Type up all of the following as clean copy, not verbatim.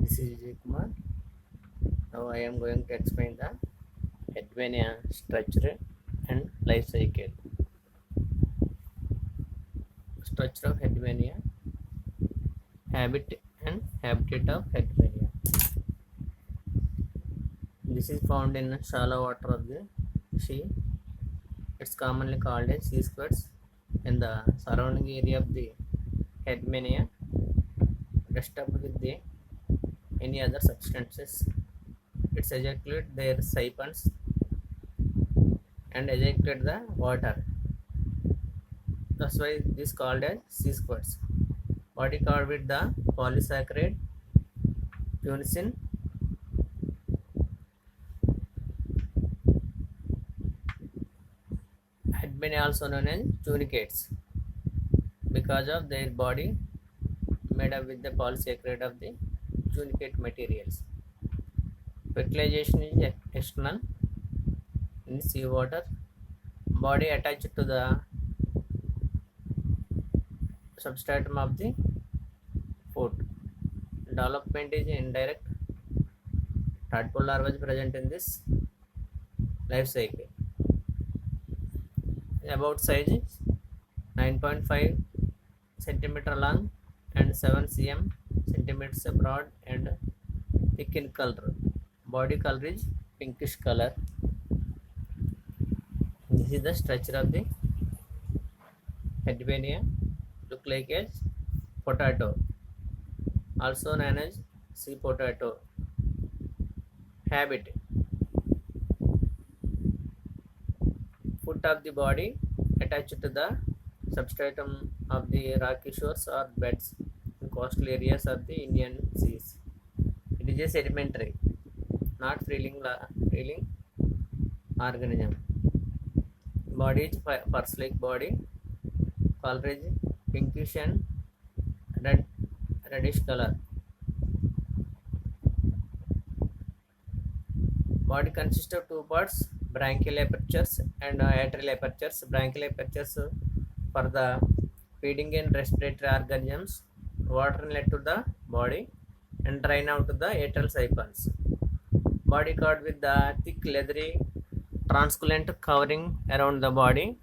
This is Vijay Kumar. Now I am going to explain the Hedwania structure and life cycle. Structure of Hedwania, habit and habitat of Hedwania. This is found in shallow water of the sea. It's commonly called as sea squirts. In the surrounding area of the Hedwania, disturbed with the any other substances. It's ejected their siphons and ejected the water. That's why this called as sea squirts. Body covered with the polysaccharide punicin. Had been also known as tunicates because of their body made up with the polysaccharide of the tunicate materials. Fertilization is external in seawater. Body attached to the substratum of the food. Development is indirect. Tadpole larva is present in this life cycle. About size is 9.5 centimeter long and 7 centimeters broad and thick in color. Body color is pinkish color. This is the structure of the Hedwania. Look like as potato, also known as sea potato. Habit. Foot of the body attached to the substratum of the rocky shores or beds in coastal areas of the Indian seas. It is a sedimentary, not freeling organism. Body is purse-like body. Color is pinkish and reddish color. Body consists of two parts: branchial apertures and atrial apertures. Branchial apertures for the feeding and respiratory organisms. Water inlet to the body and drain out to the atrial siphons. Body covered with the thick leathery translucent covering around the body.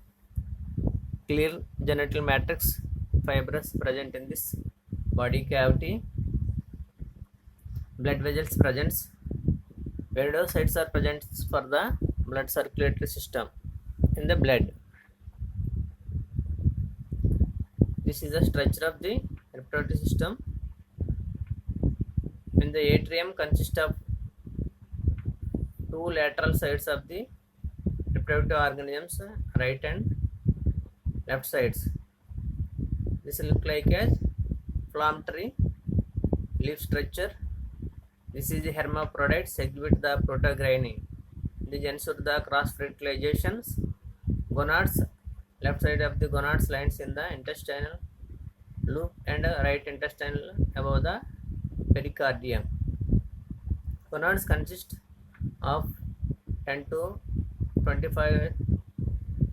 Clear genital matrix fibers present in this body cavity. Blood vessels present. Variocytes are present for the blood circulatory system in the blood. This is the structure of the reproductive system. In the atrium consists of two lateral sides of the reproductive organisms, right and left sides. This will look like as inflammatory leaf structure. This is the hermaphrodites exhibit the protogyny. These ensure the cross fertilizations. Gonads, left side of the gonads lines in the intestinal loop and right intestinal above the pericardium. Gonads consist of 10 to 25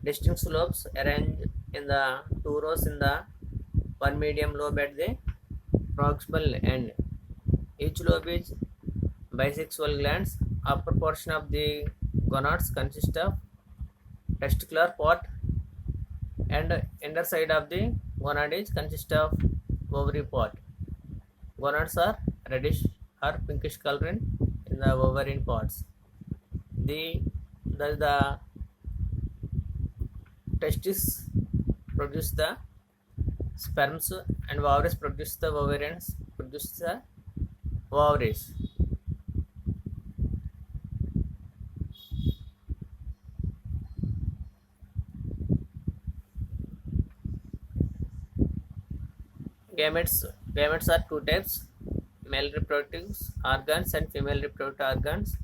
distinct lobes arranged in the two rows in the one medium lobe at the proximal end. Each lobe is bisexual glands. Upper portion of the gonads consist of testicular part and inner side of the gonad is consist of ovary part. Gonads are reddish or pinkish color in the ovarian parts. The testes produce the sperms and ovaries produce the ovarians produce the ovaries. Gametes are two types: male reproductive organs and female reproductive organs.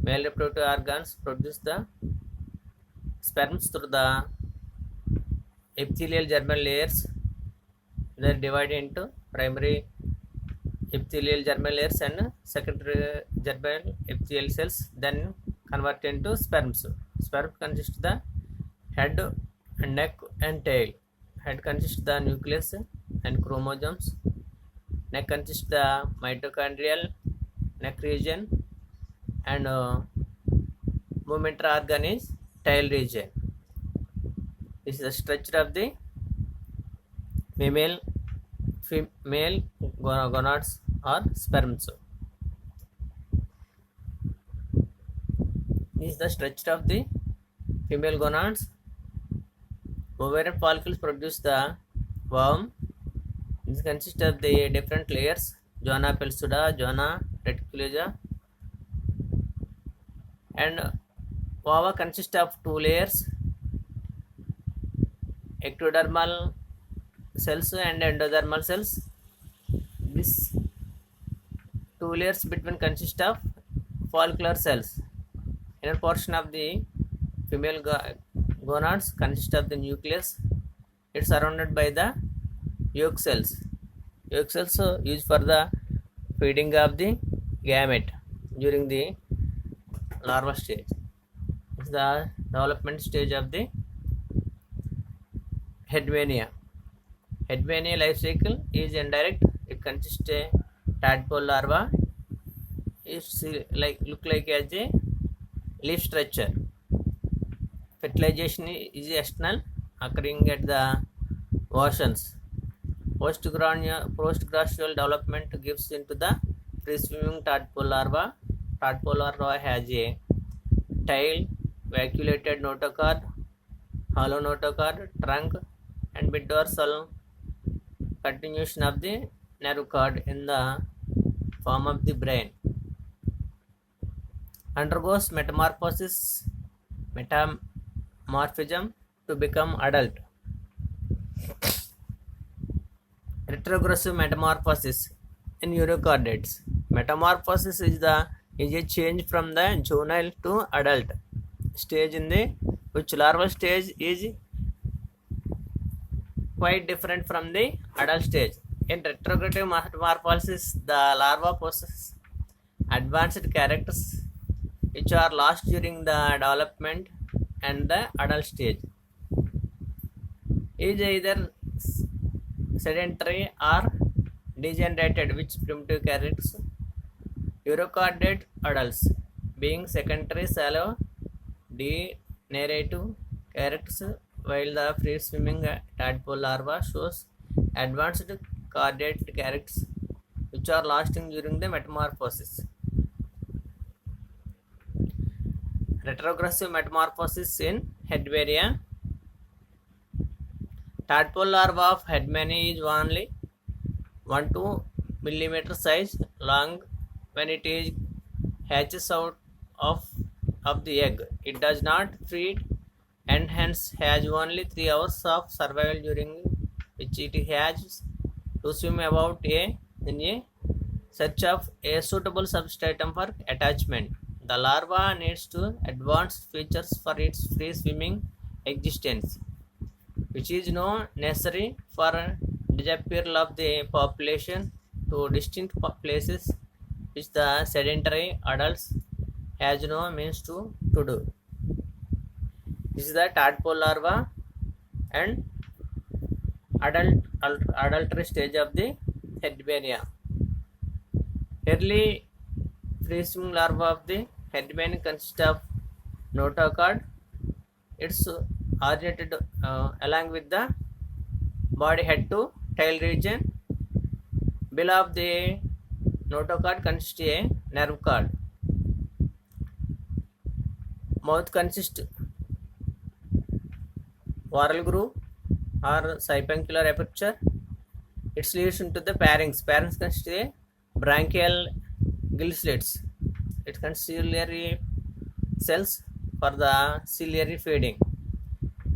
Male reproductive organs produce the sperms through the epithelial germinal layers. They are divided into primary epithelial germinal layers and secondary germinal epithelial cells, then converted into sperms. Sperm consists of the head, neck and tail. Head consists of the nucleus and chromosomes. Neck consists of the mitochondrial neck region, and momentary organ is tail region. This is the structure of the female gonads or sperms. This is the structure of the female gonads. Ovarian follicles produce the worm. This consists of the different layers: zona pellucida, zona reticulosa, and ova consists of two layers: ectodermal cells and endodermal cells. This two layers between consist of follicular cells. Inner portion of the female gonads consist of the nucleus. It's surrounded by the yolk cells. Yolk cells are used for the feeding of the gamete during the larval stage. It's the development stage of the Headwania. Headwania life cycle is indirect. It consists a tadpole larva. It's look like as a leaf structure. Fertilization is external, occurring at the oceans. Postgradual development gives into the free-swimming tadpole larva. Tadpole larva has a tail, vacuolated notochord, hollow notochord, trunk, and mid-dorsal continuation of the nerve cord in the form of the brain. Undergoes metamorphism to become adult. Retrogressive metamorphosis in eukaryotes. Metamorphosis is a change from the juvenile to adult stage in the which larval stage is quite different from the adult stage. In retrogressive metamorphosis, the larva possesses advanced characters which are lost during the development and the adult stage. Is either sedentary or degenerated, which primitive characters. Eukaryote adults being secondary shallow degenerative characters, while the free swimming tadpole larva shows advanced chordate characters which are lasting during the metamorphosis. Retrogressive metamorphosis in Headwania. Tadpole larva of Headwania is only 1-2 mm size long when it is hatches out of the egg. It does not feed and hence has only 3 hours of survival, during which it has to swim about in a search of a suitable substratum for attachment. The larva needs to advanced features for its free swimming existence, which is no necessary for disappearal of the population to distinct places which the sedentary adults has no means to do. This is the tadpole larva and adultery stage of the Headwania. Early free swimming larva of the Headwania consists of notochord. It's originated along with the body head to tail region. Below of the notochord consists a nerve cord. Mouth consists oral groove or siphuncular aperture. It leads into the pharynx. Pharynx consists a branchial gill slits. It consists ciliary cells for the ciliary feeding.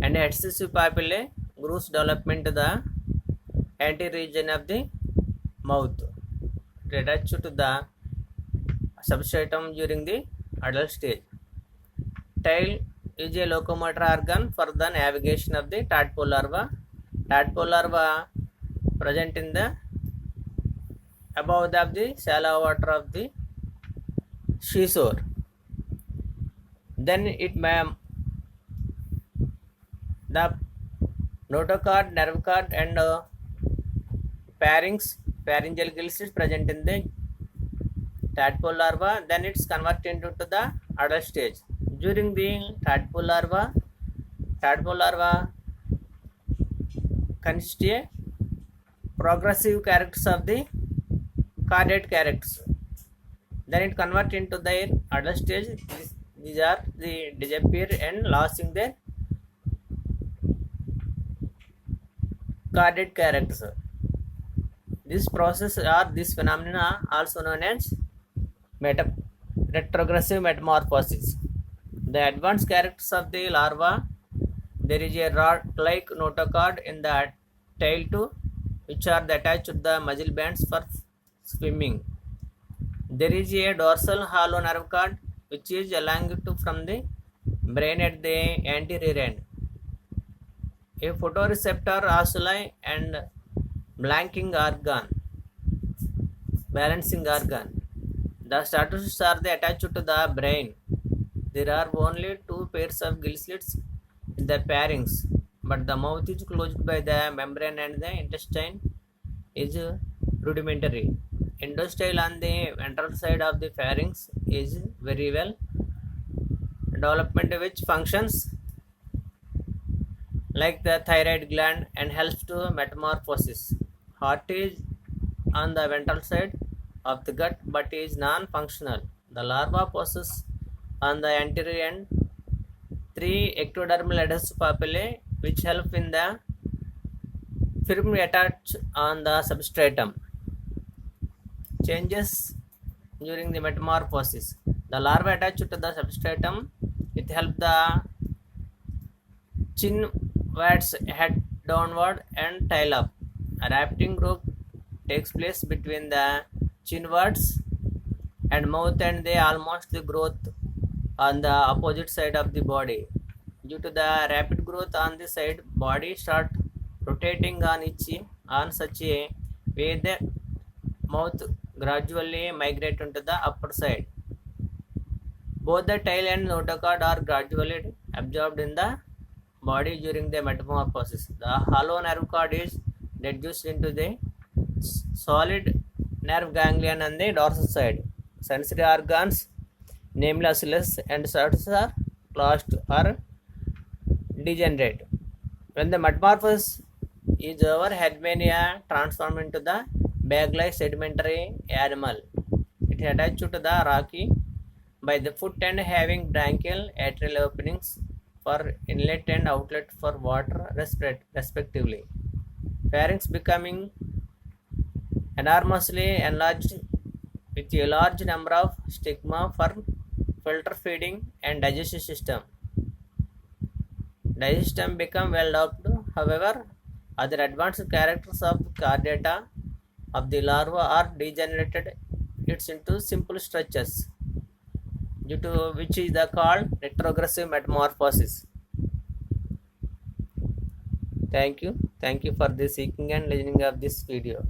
And excessive papillae grooves development to the anterior region of the mouth. It attaches to the substratum during the adult stage. Tail is a locomotor organ for the navigation of the tadpole larva. Tadpole larva present in the above of the shallow water of the seashore. Then it may the notochord, nerve cord, and pharyngeal gill slits present in the tadpole larva, then it's converted into the adult stage. During the tadpole larva consists a progressive characters of the chordate characters. Then it converts into their adult stage. These are the disappear and losing their chordate characters. This process or this phenomena also known as retrogressive metamorphosis. The advanced characters of the larva, there is a rod-like notochord in the tail too, which are attached to the muscle bands for swimming. There is a dorsal hollow nerve cord which is elongated from the brain at the anterior end. A photoreceptor oculi and balancing organ. The statuses are attached to the brain. There are only two pairs of gill slits in the pharynx, but the mouth is closed by the membrane and the intestine is rudimentary. Endostyle on the ventral side of the pharynx is very well developed, which functions like the thyroid gland and helps to metamorphosis. Heart is on the ventral side of the gut but is non-functional. The larva possesses on the anterior end three ectodermal adhesive papillae which help in the firmly attach on the substratum. Changes during the metamorphosis. The larva attached to the substratum, it helps the chin warts head downward and tail up. A wrapping group takes place between the chin warts and mouth, and they almost the growth on the opposite side of the body. Due to the rapid growth on the side, body start rotating on such a way the mouth gradually migrate into the upper side. Both the tail and notochord are gradually absorbed in the body during the metamorphosis. The hollow nerve cord is reduced into the solid nerve ganglion on the dorsal side. Sensory organs, namely ocellus and statuses, are lost or degenerate. When the metamorphosis is over, Hermania transforms into the bag-like sedimentary animal. It is attached to the rocky by the foot and having branchial atrial openings for inlet and outlet for water respectively. Pharynx becoming enormously enlarged with a large number of stigma for filter feeding and digestive system. Digestive system become well developed. However, other advanced characters of chordata of the larva are degenerated into simple structures, due to which is called retrogressive metamorphosis. Thank you for the seeking and listening of this video.